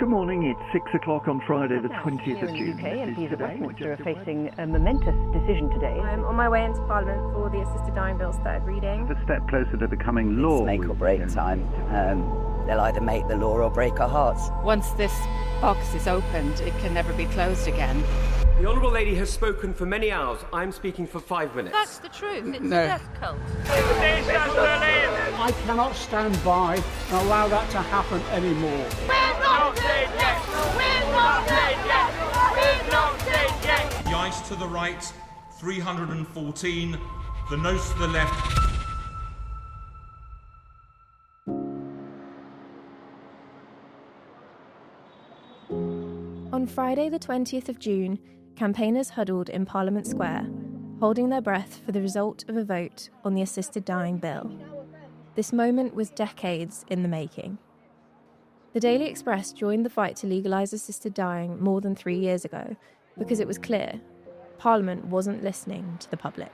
Good morning, it's 6 o'clock on Friday the 20th of June. Here in the UK, MPs at Westminster are facing a momentous decision today. I'm on my way into Parliament for the Assisted Dying Bill's third reading. It's a step closer to becoming law. It's make or break time. They'll either make the law or break our hearts. Once this box is opened, it can never be closed again. The Honourable Lady has spoken for many hours. I'm speaking for 5 minutes. That's the truth. It's a death cult. I cannot stand by and allow that to happen anymore. We're not dead yet! We're not dead yet! We're not dead yet! The ayes to the right, 314. The noes to the left. On Friday the 20th of June, campaigners huddled in Parliament Square, holding their breath for the result of a vote on the Assisted Dying Bill. This moment was decades in the making. The Daily Express joined the fight to legalise assisted dying more than 3 years ago because it was clear Parliament wasn't listening to the public.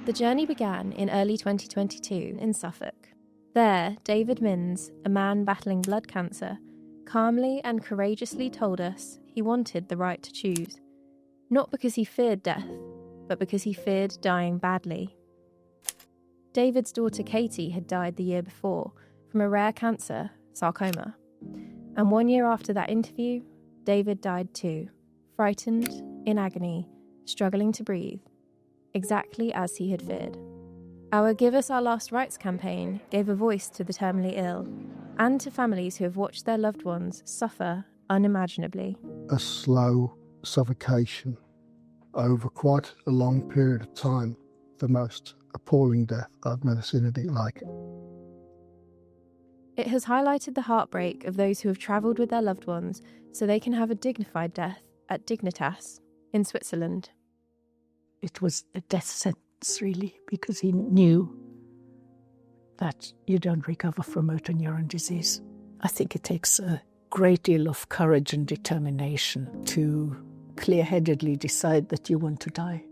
The journey began in early 2022 in Suffolk. There, David Minns, a man battling blood cancer, calmly and courageously told us he wanted the right to choose, not because he feared death, but because he feared dying badly. David's daughter Katie had died the year before from a rare cancer, sarcoma, and 1 year after that interview, David died too, frightened, in agony, struggling to breathe, exactly as he had feared. Our Give Us Our Last Rites campaign gave a voice to the terminally ill and to families who have watched their loved ones suffer unimaginably. A slow suffocation over quite a long period of time, the most appalling death. I've never seen anything like it. It has highlighted the heartbreak of those who have travelled with their loved ones so they can have a dignified death at Dignitas in Switzerland. It was a death sentence, really, because he knew that you don't recover from motor neuron disease. I think it takes a great deal of courage and determination to clear-headedly decide that you want to die.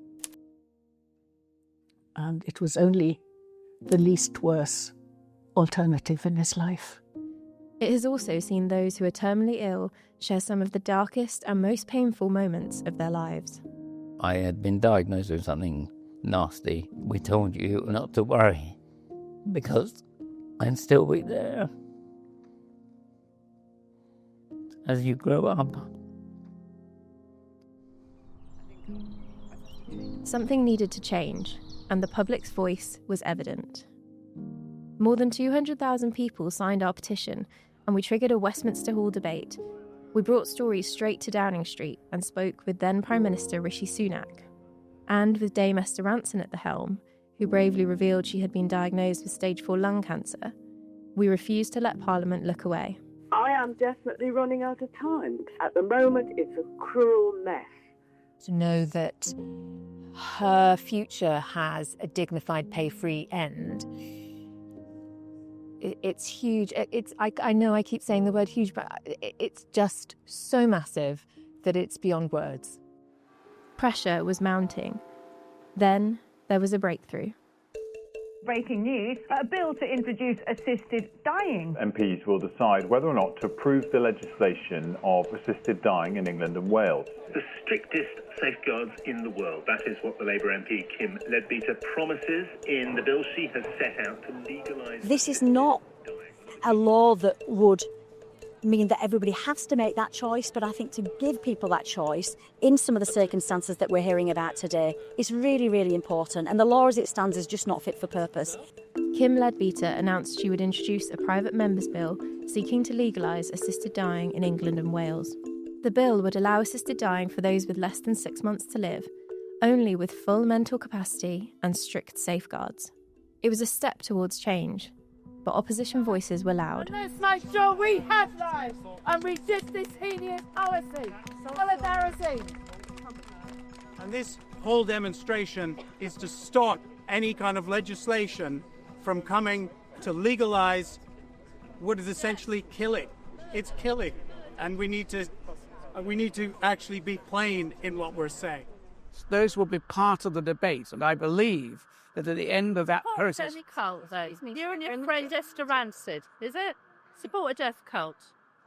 And it was only the least worse alternative in his life. It has also seen those who are terminally ill share some of the darkest and most painful moments of their lives. I had been diagnosed with something nasty. We told you not to worry, because I'd still be there as you grow up. Something needed to change, and the public's voice was evident. More than 200,000 people signed our petition, and we triggered a Westminster Hall debate. We brought stories straight to Downing Street and spoke with then Prime Minister Rishi Sunak. And with Dame Esther Rantzen at the helm, who bravely revealed she had been diagnosed with stage 4 lung cancer, we refused to let Parliament look away. I am definitely running out of time. At the moment, it's a cruel mess. To know that her future has a dignified, pay-free end, it's huge. I know I keep saying the word huge, but it's just so massive that it's beyond words. Pressure was mounting. Then there was a breakthrough. Breaking news, a bill to introduce assisted dying. MPs will decide whether or not to approve the legislation of assisted dying in England and Wales. The strictest safeguards in the world. That is what the Labour MP Kim Leadbeater promises in the bill she has set out to legalise. This is not a law that would mean that everybody has to make that choice, but I think to give people that choice in some of the circumstances that we're hearing about today is really, really important, and the law as it stands is just not fit for purpose. Kim Leadbeater announced she would introduce a private member's bill seeking to legalise assisted dying in England and Wales. The bill would allow assisted dying for those with less than 6 months to live, only with full mental capacity and strict safeguards. It was a step towards change, but opposition voices were loud. Let's make sure we have lives and resist this heinous policy. Solidarity. And this whole demonstration is to stop any kind of legislation from coming to legalise what is essentially killing. It's killing, and we need to actually be plain in what we're saying. Those will be part of the debate, and I believe that at the end of that process... Any cult, though. You and your friend Esther Rantzen, is it? Support a death cult.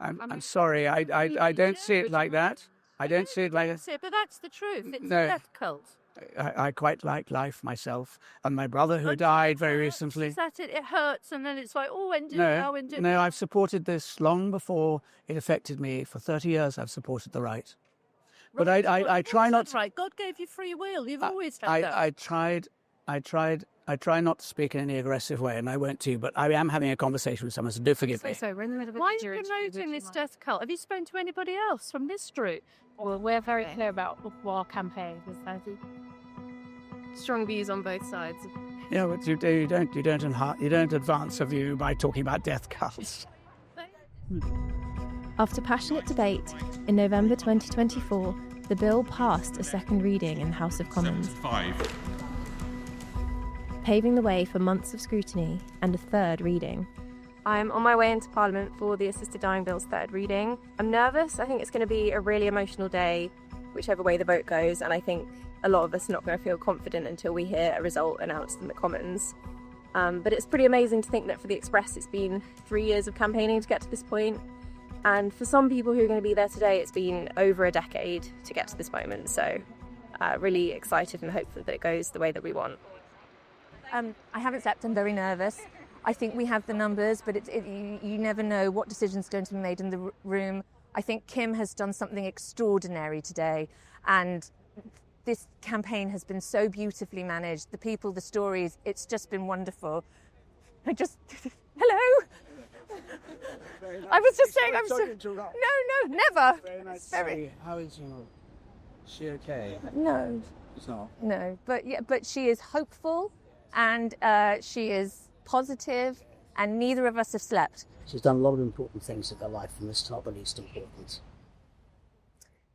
I'm sorry, I don't see it like that. I don't see it like that. But that's the truth. It's No. a death cult. I quite like life myself, and my brother who died very recently. Is that it? It hurts, and then it's like, oh, end it No, now, end it. no, I've supported this long before it affected me. For 30 years, I've supported the right. But I try not to... Right, God gave you free will. You've always had that. I try not to speak in any aggressive way, and I won't to, but I am having a conversation with someone, so do forgive me. So we're in the middle of Why are you promoting this death cult? Have you spoken to anybody else from this group? Well, we're very clear about our campaign. Strong views on both sides. Yeah, but you don't advance a view by talking about death cults. After passionate debate, in November 2024, the bill passed a second reading in the House of Commons, 75. paving the way for months of scrutiny and a third reading. I'm on my way into Parliament for the Assisted Dying Bill's third reading. I'm nervous. I think it's going to be a really emotional day, whichever way the vote goes, and I think a lot of us are not going to feel confident until we hear a result announced in the Commons. But it's pretty amazing to think that for the Express it's been 3 years of campaigning to get to this point. And for some people who are going to be there today, it's been over a decade to get to this moment. So really excited and hopeful that it goes the way that we want. I haven't slept. I'm very nervous. I think we have the numbers, but you never know what decision's going to be made in the room. I think Kim has done something extraordinary today, and this campaign has been so beautifully managed. The people, the stories, it's just been wonderful. Hello? Nice. I was just saying, I'm sorry. No, never. Very nice to see. How is she okay? No. It's not? No, but she is hopeful, and she is positive, and neither of us have slept. She's done a lot of important things in her life, and this is not the least important.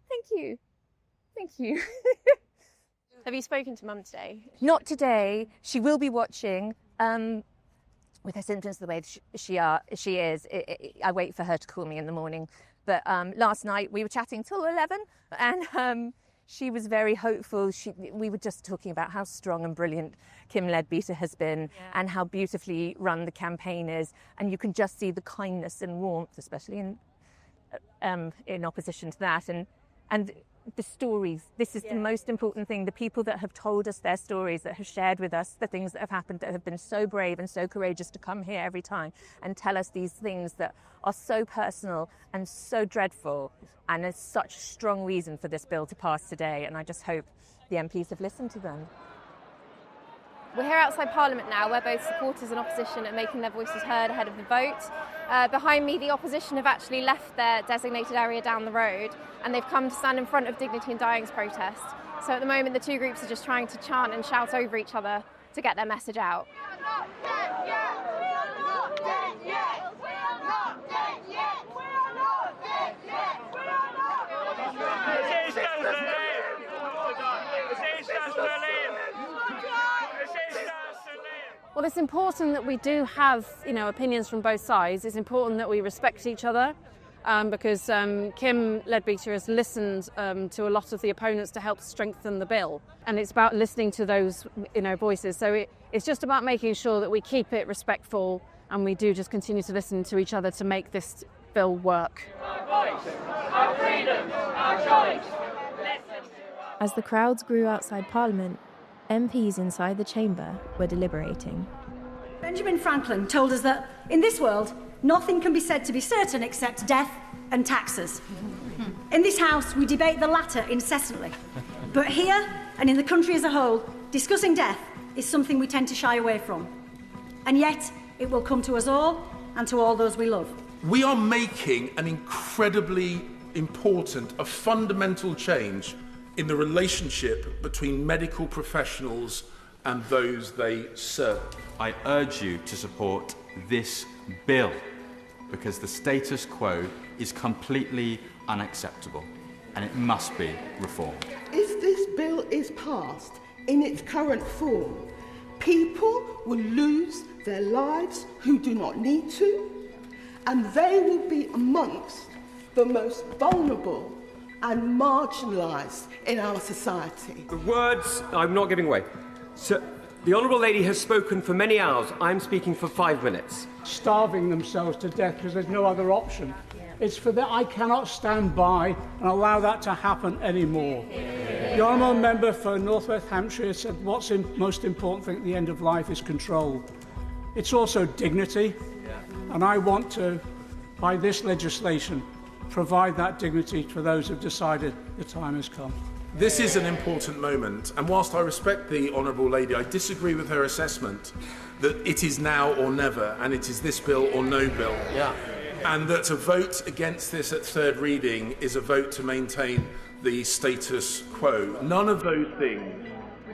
Thank you. Have you spoken to Mum today? Not today. She will be watching. With her symptoms the way she is, I wait for her to call me in the morning. But last night we were chatting till 11, and she was very hopeful. We were just talking about how strong and brilliant Kim Leadbeater has been, and how beautifully run the campaign is. And you can just see the kindness and warmth, especially in opposition to that. And the stories, this is the most important thing. The people that have told us their stories, that have shared with us the things that have happened, that have been so brave and so courageous to come here every time and tell us these things that are so personal and so dreadful, and there's such strong reason for this bill to pass today, and I just hope the MPs have listened to them. We're here outside Parliament now, where both supporters and opposition are making their voices heard ahead of the vote. Behind me, the opposition have actually left their designated area down the road, and they've come to stand in front of Dignity and Dying's protest. So at the moment, the two groups are just trying to chant and shout over each other to get their message out. Well, it's important that we do have, opinions from both sides. It's important that we respect each other, because Kim Leadbeater has listened to a lot of the opponents to help strengthen the bill, and it's about listening to those, voices. So it's just about making sure that we keep it respectful, and we do just continue to listen to each other to make this bill work. Our voice, our freedom, our choice. As the crowds grew outside Parliament, MPs inside the chamber were deliberating. Benjamin Franklin told us that in this world, nothing can be said to be certain except death and taxes. In this house, we debate the latter incessantly. But here, and in the country as a whole, discussing death is something we tend to shy away from. And yet, it will come to us all and to all those we love. We are making an incredibly important, a fundamental change in the relationship between medical professionals and those they serve. I urge you to support this bill, because the status quo is completely unacceptable and it must be reformed. If this bill is passed in its current form, people will lose their lives who do not need to, and they will be amongst the most vulnerable and marginalised in our society. The words I'm not giving away. So, the Honourable Lady has spoken for many hours. I'm speaking for 5 minutes. Starving themselves to death because there's no other option. It's for that I cannot stand by and allow that to happen anymore. The Honourable Member for North West Hampshire said what's the most important thing at the end of life is control. It's also dignity, and I want to, by this legislation, provide that dignity for those who've decided the time has come. This is an important moment, and whilst I respect the Honourable Lady, I disagree with her assessment that it is now or never, and it is this bill or no bill. Yeah. And that a vote against this at third reading is a vote to maintain the status quo. None of those things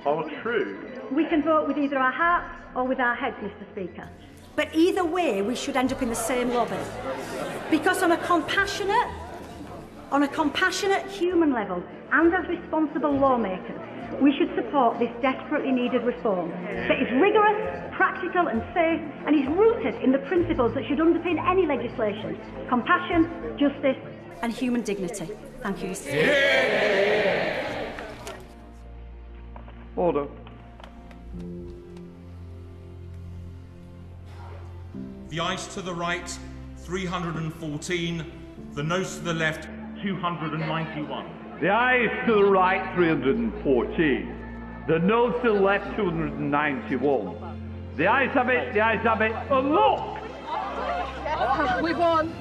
are true. We can vote with either our hearts or with our heads, Mr. Speaker. But either way, we should end up in the same lobby. Because on a compassionate human level, and as responsible lawmakers, we should support this desperately needed reform that is rigorous, practical and safe, and is rooted in the principles that should underpin any legislation: compassion, justice and human dignity. Thank you, Mr. Speaker. Order. The ayes to the right, 314. The noes to the left, 291. The ayes to the right, 314. The noes to the left, 291. The ayes have it, and look! We won.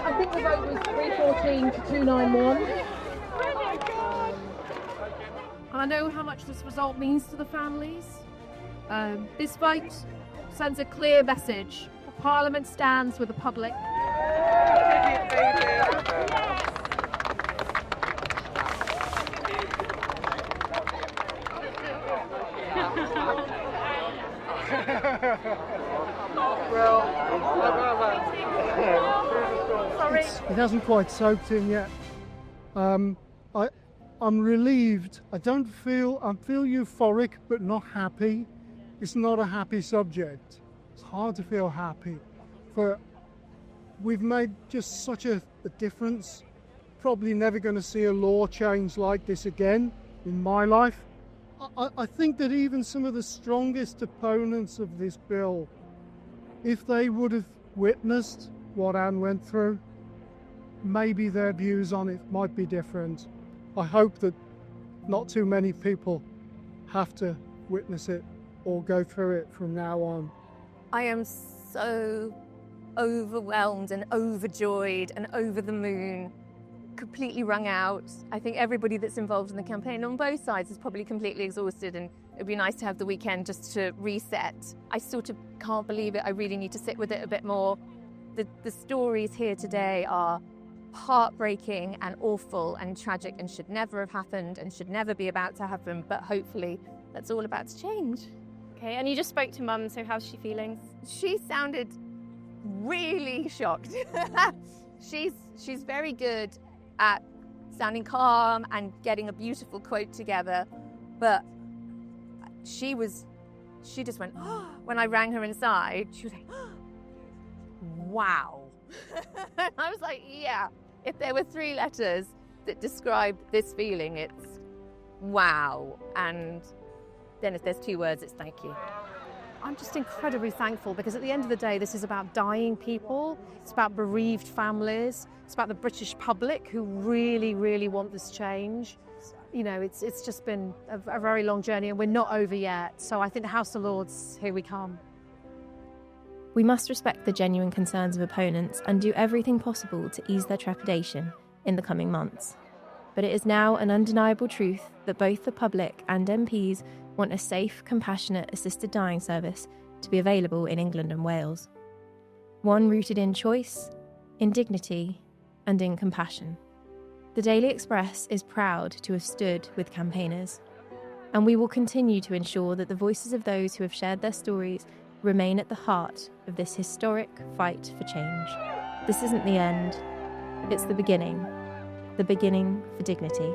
I think the vote was 314 to 291. And I know how much this result means to the families. This vote sends a clear message. Parliament stands with the public. It hasn't quite soaked in yet. I'm relieved. I feel euphoric, but not happy. It's not a happy subject. It's hard to feel happy. But we've made just such a difference. Probably never going to see a law change like this again in my life. I think that even some of the strongest opponents of this bill, if they would have witnessed what Anne went through, maybe their views on it might be different. I hope that not too many people have to witness it or go through it from now on. I am so overwhelmed and overjoyed and over the moon, completely wrung out. I think everybody that's involved in the campaign on both sides is probably completely exhausted, and it'd be nice to have the weekend just to reset. I sort of can't believe it. I really need to sit with it a bit more. The stories here today are heartbreaking and awful and tragic and should never have happened and should never be about to happen, but hopefully that's all about to change. Okay, and you just spoke to Mum, so how's she feeling? She sounded really shocked. She's very good at sounding calm and getting a beautiful quote together, but she just went, oh, when I rang her inside, she was like, oh, wow. I was like, yeah, if there were 3 letters that described this feeling, it's wow. And then if there's 2 words, it's thank you. I'm just incredibly thankful, because at the end of the day, this is about dying people. It's about bereaved families. It's about the British public who really, really want this change. You know, it's just been a very long journey, and we're not over yet. So I think the House of Lords, here we come. We must respect the genuine concerns of opponents and do everything possible to ease their trepidation in the coming months. But it is now an undeniable truth that both the public and MPs want a safe, compassionate assisted dying service to be available in England and Wales. One rooted in choice, in dignity, and in compassion. The Daily Express is proud to have stood with campaigners, and we will continue to ensure that the voices of those who have shared their stories remain at the heart of this historic fight for change. This isn't the end, it's the beginning for dignity.